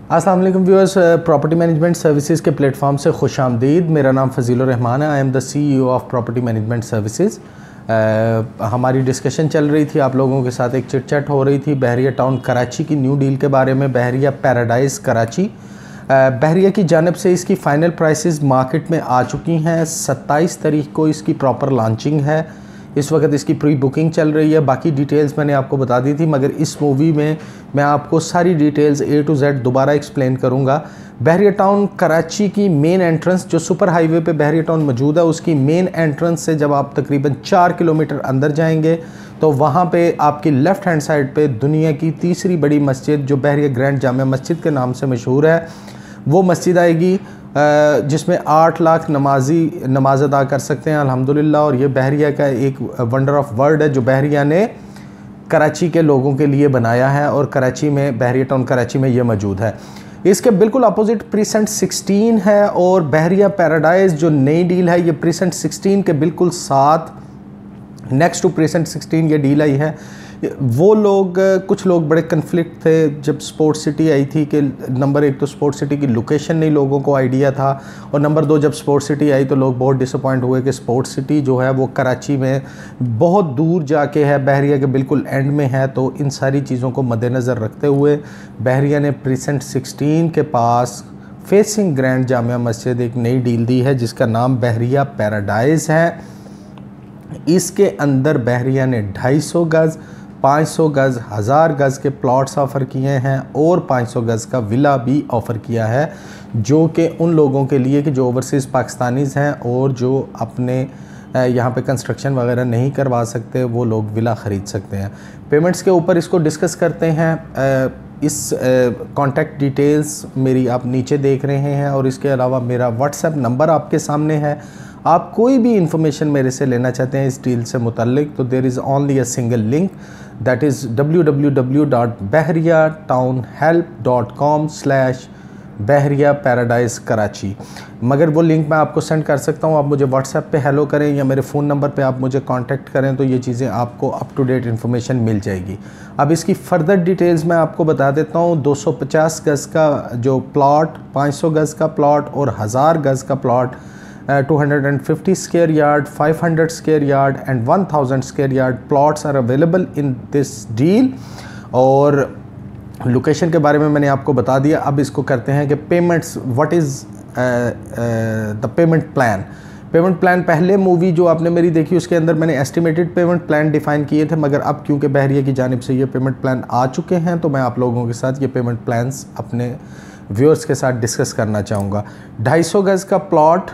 अस्सलाम वालेकुम viewers, property management services के प्लेटफॉर्म से खुश आमदीद। मेरा नाम फजीलुर रहमान है। I am the CEO of property management services. हमारी डिस्कशन चल रही थी, आप लोगों के साथ एक चिट चैट हो रही थी बहरिया टाउन कराची की न्यू डील के बारे में। बहरिया पैराडाइज कराची, बहरिया की जानिब से इसकी फ़ाइनल प्राइसेस मार्केट में आ चुकी हैं। 27 तारीख को इसकी प्रॉपर लॉन्चिंग है। इस वक्त इसकी प्री बुकिंग चल रही है। बाकी डिटेल्स मैंने आपको बता दी थी, मगर इस मूवी में मैं आपको सारी डिटेल्स A to Z दोबारा एक्सप्लेन करूंगा। बहरिया टाउन कराची की मेन एंट्रेंस जो सुपर हाईवे पे बहरिया टाउन मौजूद है, उसकी मेन एंट्रेंस से जब आप तकरीबन 4 किलोमीटर अंदर जाएंगे तो वहाँ पे आपकी लेफ़्ट हैंड साइड पे दुनिया की तीसरी बड़ी मस्जिद जो बहरिया ग्रैंड जामिया मस्जिद के नाम से मशहूर है, वो मस्जिद आएगी, जिसमें 8 लाख नमाज अदा कर सकते हैं अल्हम्दुलिल्लाह। और ये बहरिया का एक वंडर ऑफ वर्ल्ड है जो बहरिया ने कराची के लोगों के लिए बनाया है, और कराची में, बहरिया टाउन कराची में ये मौजूद है। इसके बिल्कुल अपोजिट प्रीसेंट 16 है, और बहरिया पैराडाइज जो नई डील है ये प्रीसेंट 16 के बिल्कुल साथ नेक्स्ट टू प्रीसेंट 16 ये डील आई है। वो लोग, कुछ लोग बड़े कन्फ्लिक्ट थे जब स्पोर्ट्स सिटी आई थी कि नंबर 1 तो स्पोर्ट्स सिटी की लोकेशन नहीं लोगों को आइडिया था, और नंबर 2 जब स्पोर्ट्स सिटी आई तो लोग बहुत डिसअपॉइंट हुए कि स्पोर्ट्स सिटी जो है वो कराची में बहुत दूर जाके है, बहरिया के बिल्कुल एंड में है। तो इन सारी चीज़ों को मद्देनज़र रखते हुए बहरिया ने प्रीसेंट 16 के पास फेसिंग ग्रैंड जामिया मस्जिद एक नई डील दी है जिसका नाम बहरिया पैराडाइज है। इसके अंदर बहरिया ने 250 गज़, 500 गज़, 1000 गज़ के प्लॉट्स ऑफ़र किए हैं, और 500 गज़ का विला भी ऑफ़र किया है, जो कि उन लोगों के लिए कि जो ओवरसीज़ पाकिस्तानीज़ हैं और जो अपने यहाँ पे कंस्ट्रक्शन वगैरह नहीं करवा सकते, वो लोग विला ख़रीद सकते हैं। पेमेंट्स के ऊपर इसको डिस्कस करते हैं। इस कॉन्टैक्ट डिटेल्स मेरी आप नीचे देख रहे हैं, और इसके अलावा मेरा व्हाट्सएप नंबर आपके सामने है। आप कोई भी इंफॉर्मेशन मेरे से लेना चाहते हैं इस डील से मुतल्लिक, तो there is only a single link, that is www.bahriatownhelp.com/Bahria Paradise Karachi. मगर वो लिंक मैं आपको सेंड कर सकता हूँ। आप मुझे व्हाट्सएप पे हेलो करें या मेरे फ़ोन नंबर पे आप मुझे कांटेक्ट करें, तो ये चीज़ें आपको अप टू डेट इन्फॉर्मेशन मिल जाएगी। अब इसकी फ़र्दर डिटेल्स मैं आपको बता देता हूँ। 250 गज़ का जो प्लॉट, 500 गज़ का प्लॉट और 1000 गज़ का plot, 250 square yard, 500 square yard and 1000 square yard plots are available in this deal। और लोकेशन के बारे में मैंने आपको बता दिया। अब इसको करते हैं कि payments, what is the payment plan. Payment plan, पहले मूवी जो आपने मेरी देखी उसके अंदर मैंने एस्टिमेटेड पेमेंट प्लान डिफ़ाइन किए थे, मगर अब क्योंकि बहरिया की जानिब से ये पेमेंट प्लान आ चुके हैं तो मैं आप लोगों के साथ ये पेमेंट प्लान्स अपने व्यूअर्स के साथ डिस्कस करना चाहूँगा। 250 गज़ का प्लॉट,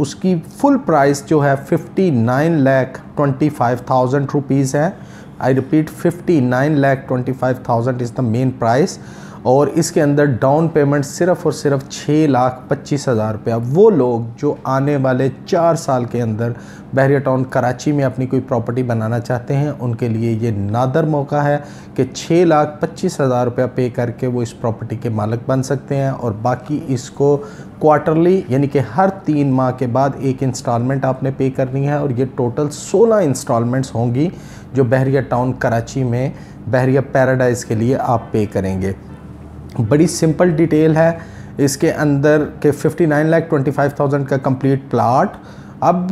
उसकी फुल प्राइस जो है 59,25,000 रुपीज़ है। I repeat, 59,25,000 is the main price, और इसके अंदर डाउन पेमेंट सिर्फ़ और सिर्फ 6,25,000 रुपया। वो लोग जो आने वाले 4 साल के अंदर बहरिया टाउन कराची में अपनी कोई प्रॉपर्टी बनाना चाहते हैं, उनके लिए ये नादर मौका है कि 6,25,000 रुपया पे करके वो इस प्रॉपर्टी के मालिक बन सकते हैं। और बाकी इसको क्वार्टरली, यानी कि हर 3 माह के बाद एक इंस्टॉलमेंट आपने पे करनी है, और ये टोटल 16 इंस्टॉलमेंट्स होंगी जो बहरिया टाउन कराची में बहरिया पैराडाइज़ के लिए आप पे करेंगे। बड़ी सिंपल डिटेल है इसके अंदर के 59,25,000 का कंप्लीट प्लॉट। अब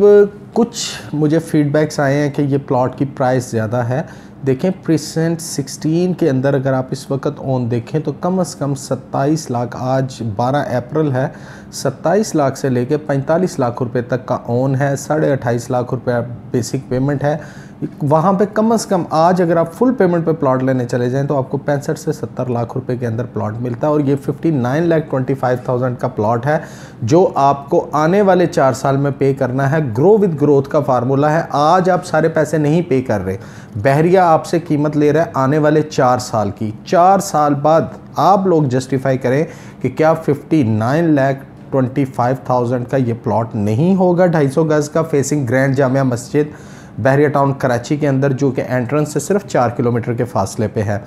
कुछ मुझे फीडबैक्स आए हैं कि ये प्लॉट की प्राइस ज़्यादा है। देखें, प्रीसेंट 16 के अंदर अगर आप इस वक्त ओन देखें तो कम से कम 27 लाख, आज 12 अप्रैल है, 27 लाख से लेके 45 लाख रुपए तक का ओन है। 28.5 लाख रुपया बेसिक पेमेंट है। वहाँ पे कम से कम आज अगर आप फुल पेमेंट पे प्लॉट लेने चले जाएं तो आपको 65 से 70 लाख रुपए के अंदर प्लॉट मिलता है। और ये 59,25,000 का प्लॉट है जो आपको आने वाले 4 साल में पे करना है। ग्रो विद ग्रोथ का फार्मूला है। आज आप सारे पैसे नहीं पे कर रहे, बहरिया आपसे कीमत ले रहा है आने वाले 4 साल की। 4 साल बाद आप लोग जस्टिफाई करें कि क्या 59,25,000 का ये प्लॉट नहीं होगा 250 गज़ का, फेसिंग ग्रैंड जामिया मस्जिद बहरिया टाउन कराची के अंदर, जो कि एंट्रेंस से सिर्फ 4 किलोमीटर के फासले पे है।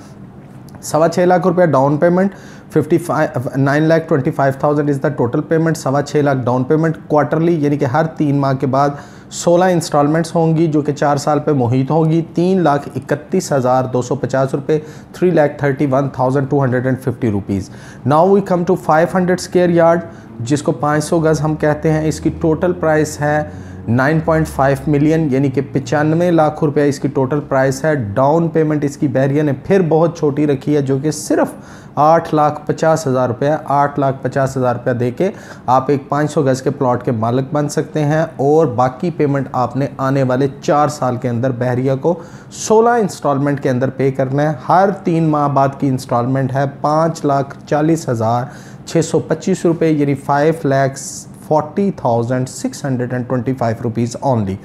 ₹6.25 down payment, 9,25,000 is the total payment. 6.25 lakh down payment quarterly, यानी कि हर 3 माह के बाद 16 इंस्टॉलमेंट्स होंगी जो कि 4 साल पे मुहित होगी। ₹3,31,250, ₹3,31,250। Now we come to 500 square yard, जिसको 500 गज़ हम कहते हैं। इसकी टोटल प्राइस है 9.5 मिलियन, यानी कि 95 लाख रुपए इसकी टोटल प्राइस है। डाउन पेमेंट इसकी बहरिया ने फिर बहुत छोटी रखी है, जो कि सिर्फ 8,50,000 रुपये। 8,50,000 रुपये दे के आप एक 500 गज़ के प्लॉट के मालिक बन सकते हैं, और बाकी पेमेंट आपने आने वाले 4 साल के अंदर बहरिया को 16 इंस्टॉलमेंट के अंदर पे करना है। हर 3 माह बाद की इंस्टॉलमेंट है 5,40,625 रुपये, यानी 5,40,625 रुपीज़ ओनली।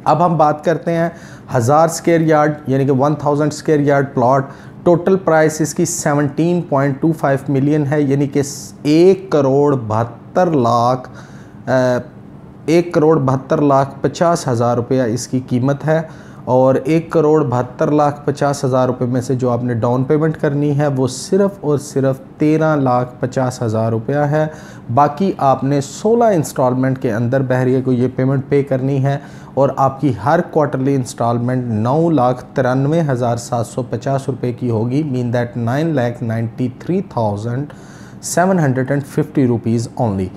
अब हम बात करते हैं 1000 स्क्वायर यार्ड, यानी कि 1000 square yard plot. Total price इसकी 17.25 मिलियन है, यानी कि 1,72,50,000 रुपया इसकी कीमत है। और 1,72,50,000 रुपये में से जो आपने डाउन पेमेंट करनी है वो सिर्फ़ और सिर्फ 13,50,000 रुपया है। बाकी आपने 16 इंस्टॉलमेंट के अंदर बहरिया को ये पेमेंट पे करनी है, और आपकी हर क्वार्टरली इंस्टॉलमेंट 9,93,750 रुपये की होगी। Mean that 9,93,750 rupees only.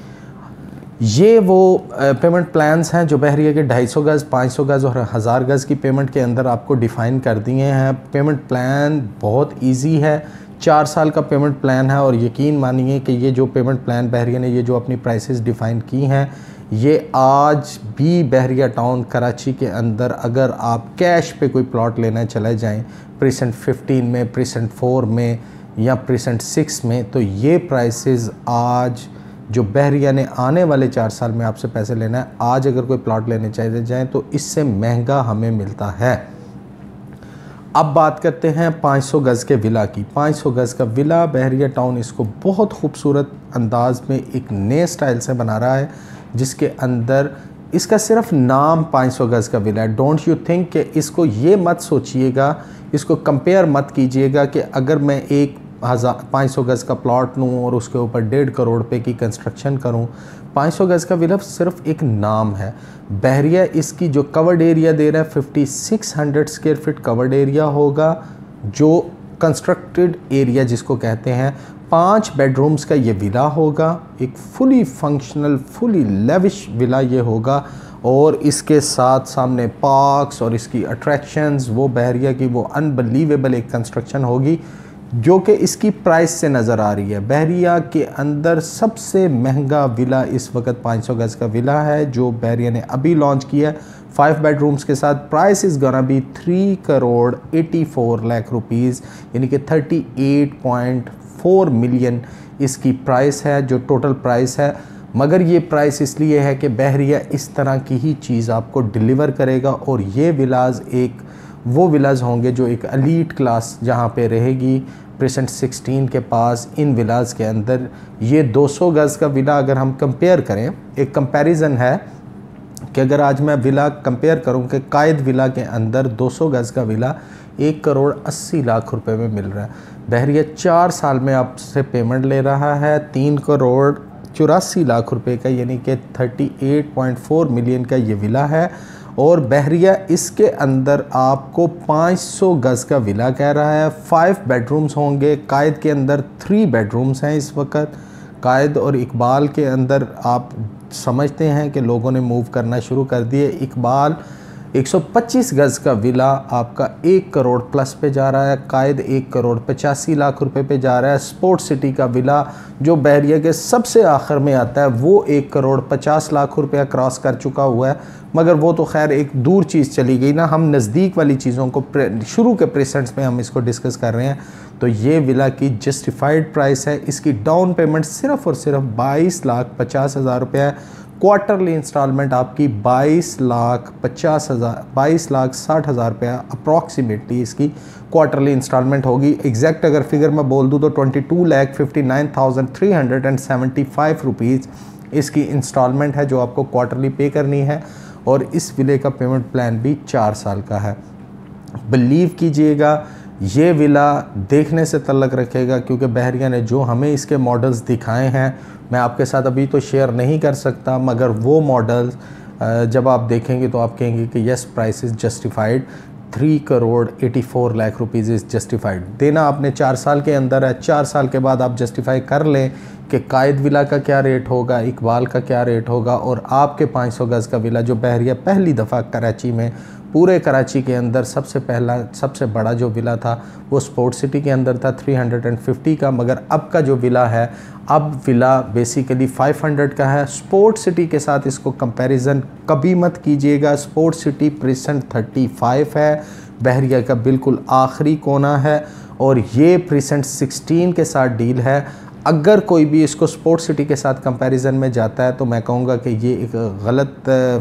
ये वो पेमेंट प्लान्स हैं जो बहरिया के 250 गज़, 500 गज़ और 1000 गज़ की पेमेंट के अंदर आपको डिफ़ाइन कर दिए हैं। पेमेंट प्लान बहुत इजी है, 4 साल का पेमेंट प्लान है, और यकीन मानिए कि ये जो पेमेंट प्लान बहरिया ने ये जो अपनी प्राइसेस डिफ़ाइन की हैं, ये आज भी बहरिया टाउन कराची के अंदर अगर आप कैश पे कोई प्लॉट लेना चले जाएं प्रीसेंट 15 में, प्रीसेंट 4 में या प्रीसेंट 6 में, तो ये प्राइसेस आज जो बहरिया ने आने वाले 4 साल में आपसे पैसे लेना है, आज अगर कोई प्लॉट लेने चाहिए जाएँ तो इससे महंगा हमें मिलता है। अब बात करते हैं 500 गज़ के विला की। 500 गज़ का विला बहरिया टाउन इसको बहुत खूबसूरत अंदाज में एक नए स्टाइल से बना रहा है, जिसके अंदर इसका सिर्फ नाम 500 गज़ का विला है। डोंट यू थिंक कि इसको ये मत सोचिएगा, इसको कंपेयर मत कीजिएगा कि अगर मैं एक 500 गज़ का प्लॉट लूँ और उसके ऊपर 1.5 करोड़ रुपए की कंस्ट्रक्शन करूँ। 500 गज़ का विला सिर्फ एक नाम है। बहरिया इसकी जो कवर्ड एरिया दे रहा है 5600 स्क्वायर फीट कवर्ड एरिया होगा, जो कंस्ट्रक्टेड एरिया जिसको कहते हैं। 5 बेडरूम्स का ये विला होगा, एक fully functional fully lavish villa ये होगा, और इसके साथ सामने पार्क्स और इसकी अट्रैक्शंस, वो बहरिया की वो अनबिलीवेबल एक कंस्ट्रक्शन होगी जो कि इसकी प्राइस से नज़र आ रही है। बहरिया के अंदर सबसे महंगा विला इस वक्त 500 गज़ का विला है जो बहरिया ने अभी लॉन्च किया है 5 बेडरूम्स के साथ। Price is gonna be 3,84 lakh rupees, यानी कि 38.4 मिलियन इसकी प्राइस है, जो टोटल प्राइस है। मगर ये प्राइस इसलिए है कि बहरिया इस तरह की ही चीज़ आपको डिलीवर करेगा, और ये विलाज एक वो विलाज होंगे जो एक एलीट क्लास जहाँ पे रहेगी प्रेसेंट 16 के पास। इन विलाज के अंदर ये 200 गज़ का विला अगर हम कंपेयर करें, एक कंपैरिजन है कि अगर आज मैं विला कंपेयर करूं कि कायद विला के अंदर 200 गज़ का विला 1,80,00,000 रुपए में मिल रहा है। बहरिया 4 साल में आपसे पेमेंट ले रहा है 3,84,00,000 रुपए का, यानी कि 38.4 मिलियन का ये विला है। और बहरिया इसके अंदर आपको 500 गज़ का विला कह रहा है। 5 बेडरूम्स होंगे। कायद के अंदर 3 बेडरूम्स हैं इस वक्त। कायद और इकबाल के अंदर आप समझते हैं कि लोगों ने मूव करना शुरू कर दिए। इकबाल 125 गज़ का विला आपका 1 करोड़ प्लस पे जा रहा है। कायद 1,85,00,000 रुपए पे जा रहा है। स्पोर्ट सिटी का विला जो बहरिया के सबसे आखिर में आता है वो 1,50,00,000 रुपया क्रॉस कर चुका हुआ है। मगर वो तो खैर एक दूर चीज़ चली गई ना, हम नज़दीक वाली चीज़ों को शुरू के प्रेसेंट्स में हम इसको डिस्कस कर रहे हैं। तो ये विला की जस्टिफाइड प्राइस है। इसकी डाउन पेमेंट सिर्फ़ और सिर्फ 22,50,000 रुपया है। क्वार्टरली इंस्टॉलमेंट आपकी 22,60,000 रुपया अप्रॉक्सीमेटली इसकी क्वार्टरली इंस्टॉलमेंट होगी। एग्जैक्ट अगर फिगर मैं बोल दूँ तो 22,59,375 रुपीज़ इसकी इंस्टॉलमेंट है जो आपको क्वार्टरली पे करनी है। और इस विले का पेमेंट प्लान भी 4 साल का है। बिलीव कीजिएगा, ये विला देखने से तल्लक रखेगा, क्योंकि बहरिया ने जो हमें इसके मॉडल्स दिखाए हैं मैं आपके साथ अभी तो शेयर नहीं कर सकता, मगर वो मॉडल्स जब आप देखेंगे तो आप कहेंगे कि yes price is justified, 3 crore 84 lakh rupees is justified. देना आपने 4 साल के अंदर है, 4 साल के बाद आप जस्टिफाई कर लें कि कायद विला का क्या रेट होगा, इकबाल का क्या रेट होगा, और आपके 500 गज़ का विला जो बहरिया पहली दफ़ा कराची में, पूरे कराची के अंदर सबसे बड़ा जो विला था वो स्पोर्ट सिटी के अंदर था 350 का, मगर अब का जो विला है, अब विला बेसिकली 500 का है। स्पोर्ट सिटी के साथ इसको कंपैरिजन कभी मत कीजिएगा। स्पोर्ट सिटी प्रीसेंट 35 है, बहरिया का बिल्कुल आखिरी कोना है, और ये प्रीसेंट 16 के साथ डील है। अगर कोई भी इसको स्पोर्ट सिटी के साथ कंपैरिजन में जाता है तो मैं कहूँगा कि ये एक गलत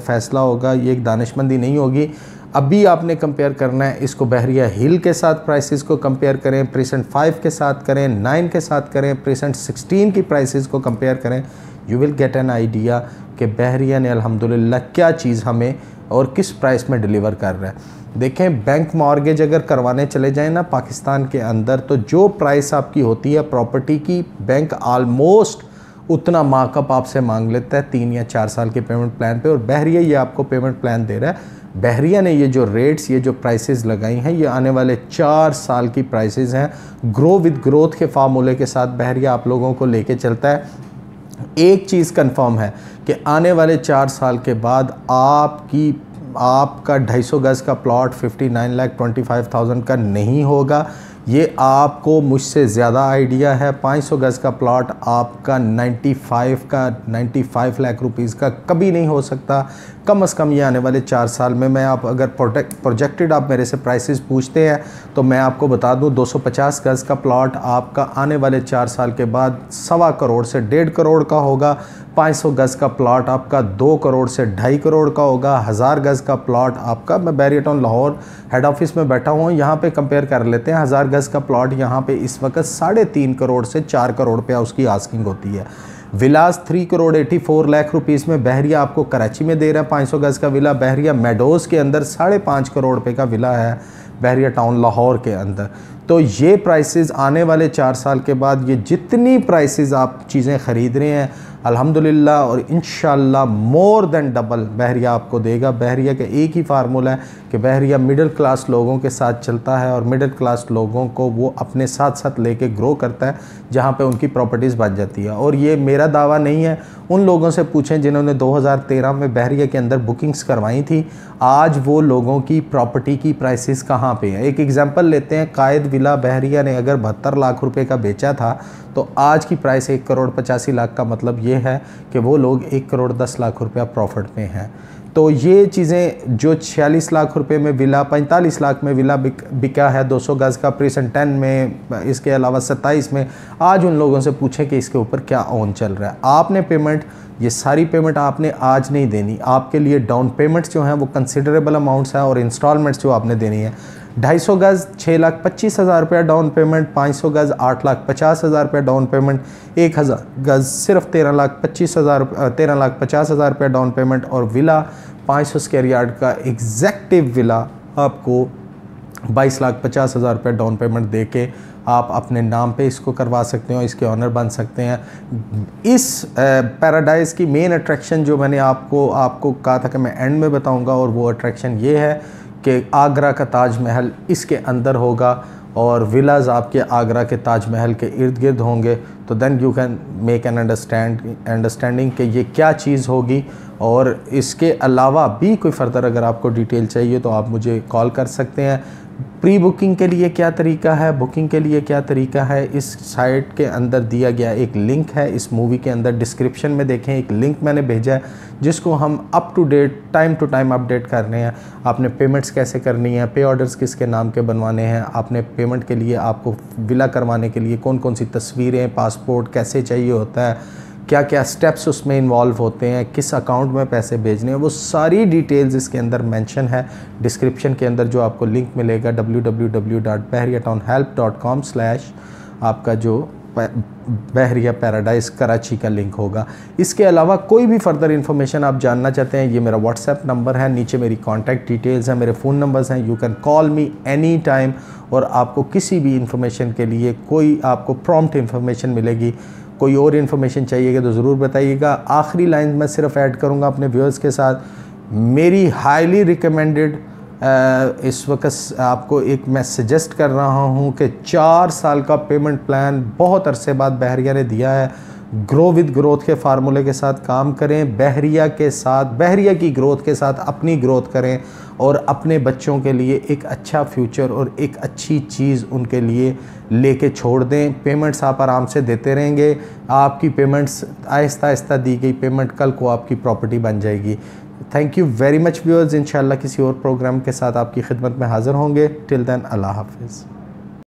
फ़ैसला होगा, ये एक दानिशमंदी नहीं होगी। अभी आपने कंपेयर करना है इसको बहरिया हिल के साथ, प्राइसेस को कंपेयर करें, प्रीसेंट 5 के साथ करें, 9 के साथ करें, प्रीसेंट 16 की प्राइसेस को कंपेयर करें। You will get an idea कि बहरिया ने अल्हम्दुलिल्लाह क्या चीज़ हमें और किस प्राइस में डिलीवर कर रहा है। देखें, बैंक मॉर्गेज अगर करवाने चले जाएं ना पाकिस्तान के अंदर, तो जो प्राइस आपकी होती है प्रॉपर्टी की, बैंक आलमोस्ट उतना मार्कअप आपसे मांग लेता है 3 या 4 साल के पेमेंट प्लान पे, और बहरिया ये आपको पेमेंट प्लान दे रहा है। बहरिया ने ये जो रेट्स, ये जो प्राइसेस लगाई हैं, ये आने वाले 4 साल की प्राइसेस हैं। ग्रो विद ग्रोथ के फार्मूले के साथ बहरिया आप लोगों को लेके चलता है। एक चीज़ कंफर्म है कि आने वाले 4 साल के बाद आपका 250 गज़ का प्लॉट 59,25,000 का नहीं होगा। ये आपको मुझसे ज़्यादा आइडिया है। 500 गज़ का प्लॉट आपका 95 लाख रुपीज़ का कभी नहीं हो सकता, कम से कम ये आने वाले 4 साल में। मैं आप अगर प्रोजेक्टेड आप मेरे से प्राइसेस पूछते हैं तो मैं आपको बता दूं 250 गज़ का प्लॉट आपका आने वाले 4 साल के बाद 1.25 करोड़ से 1.5 करोड़ का होगा। 500 गज़ का प्लॉट आपका 2 करोड़ से 2.5 करोड़ का होगा। 1000 गज़ का प्लॉट आपका, मैं बहरिया टाउन लाहौर हेड ऑफिस में बैठा हुआ हूँ, यहाँ पे कंपेयर कर लेते हैं। 1000 गज़ का प्लॉट यहाँ पे इस वक्त 3.5 करोड़ से 4 करोड़ रुपया उसकी आस्किंग होती है। विलास 3 करोड़ 84 लाख रुपीज़ में बहरिया आपको कराची में दे रहा है। 500 गज़ का विला बहरिया मेडोज़ के अंदर 5.5 करोड़ रुपए का विला है बहरिया टाउन लाहौर के अंदर। तो ये प्राइसेस आने वाले 4 साल के बाद, ये जितनी प्राइसेस आप चीज़ें ख़रीद रहे हैं अल्हम्दुलिल्लाह और इंशाअल्लाह मोर देन डबल बहरिया आपको देगा। बहरिया का एक ही फार्मूला है कि बहरिया मिडिल क्लास लोगों के साथ चलता है और मिडिल क्लास लोगों को वो अपने साथ साथ लेके ग्रो करता है जहाँ पे उनकी प्रॉपर्टीज़ बन जाती है। और ये मेरा दावा नहीं है, उन लोगों से पूछें जिन्होंने 2013 में बहरिया के अंदर बुकिंग्स करवाई थी, आज वो लोगों की प्रॉपर्टी की प्राइसेस कहाँ पे है। एक एग्जांपल लेते हैं, कायद विला बहरिया ने अगर 72 लाख रुपए का बेचा था तो आज की प्राइस 1 करोड़ 85 लाख का मतलब ये है कि वो लोग 1 करोड़ 10 लाख रुपया प्रॉफिट में हैं। तो ये चीज़ें जो 46 लाख रुपए में विला, 45 लाख में विला बिका है 200 गज़ का प्रीसेंट 10 में, इसके अलावा 27 में, आज उन लोगों से पूछें कि इसके ऊपर क्या ऑन चल रहा है। आपने पेमेंट, ये सारी पेमेंट आपने आज नहीं देनी, आपके लिए डाउन पेमेंट्स जो हैं वो कंसिडरेबल अमाउंट्स हैं और इंस्टॉलमेंट्स जो आपने देनी है। 250 गज़ 6,25,000 रुपया डाउन पेमेंट, 500 गज़ 8,50,000 रुपया डाउन पेमेंट, 1000 गज़ सिर्फ 13,50,000 रुपया डाउन पेमेंट, और विला 500 स्क्वायर यार्ड का एग्जैक्टिव विला आपको 22,50,000 रुपया डाउन पेमेंट दे के आप अपने नाम पे इसको करवा सकते हो, इसके ऑनर बन सकते हैं। इस पैराडाइज़ की मेन अट्रैक्शन जो मैंने आपको कहा था कि मैं एंड में बताऊंगा, और वो अट्रैक्शन ये है कि आगरा का ताजमहल इसके अंदर होगा और विलाज आपके आगरा के ताजमहल के इर्द गिर्द होंगे। तो then you can make an understanding कि ये क्या चीज़ होगी। और इसके अलावा भी कोई फ़र्दर अगर आपको डिटेल चाहिए तो आप मुझे कॉल कर सकते हैं। प्री बुकिंग के लिए क्या तरीका है, बुकिंग के लिए क्या तरीका है, इस साइट के अंदर दिया गया एक लिंक है, इस मूवी के अंदर डिस्क्रिप्शन में देखें एक लिंक मैंने भेजा है जिसको हम up to date time to time update कर रहे हैं। आपने पेमेंट्स कैसे करनी है, पे ऑर्डर्स किसके नाम के बनवाने हैं, आपने पेमेंट के लिए आपको विला करवाने के लिए कौन कौन सी तस्वीरें, पासपोर्ट कैसे चाहिए होता है, क्या क्या स्टेप्स उसमें इन्वॉल्व होते हैं, किस अकाउंट में पैसे भेजने हैं, वो सारी डिटेल्स इसके अंदर मेंशन है डिस्क्रिप्शन के अंदर। जो आपको लिंक मिलेगा www.bahriyatownhelp.com/ आपका जो बहरिया पैराडाइज कराची का लिंक होगा। इसके अलावा कोई भी फर्दर इन्फॉर्मेशन आप जानना चाहते हैं, ये मेरा व्हाट्सएप नंबर है, नीचे मेरी कॉन्टैक्ट डिटेल्स हैं, मेरे फ़ोन नंबर्स हैं, you can call me any time. और आपको किसी भी इन्फॉर्मेशन के लिए कोई आपको प्रॉम्प्ट इन्फॉर्मेशन मिलेगी। कोई और इन्फॉर्मेशन चाहिएगा तो ज़रूर बताइएगा। आखिरी लाइन मैं सिर्फ ऐड करूँगा अपने व्यूअर्स के साथ, मेरी हाईली रिकमेंडेड इस वक्त आपको एक मैं सजेस्ट कर रहा हूँ कि 4 साल का पेमेंट प्लान बहुत अरसे बाद बहरिया ने दिया है। ग्रो विद ग्रोथ के फार्मूले के साथ काम करें, बहरिया के साथ, बहरिया की ग्रोथ के साथ अपनी ग्रोथ करें और अपने बच्चों के लिए एक अच्छा फ्यूचर और एक अच्छी चीज़ उनके लिए लेके छोड़ दें। पेमेंट्स आप आराम से देते रहेंगे, आपकी पेमेंट्स आहिस्ता आहिस्ता दी गई पेमेंट कल को आपकी प्रॉपर्टी बन जाएगी। Thank you very much viewers, इंशाल्लाह किसी और प्रोग्राम के साथ आपकी खिदमत में हाज़िर होंगे। टिल देन अल्लाह हाफिज़।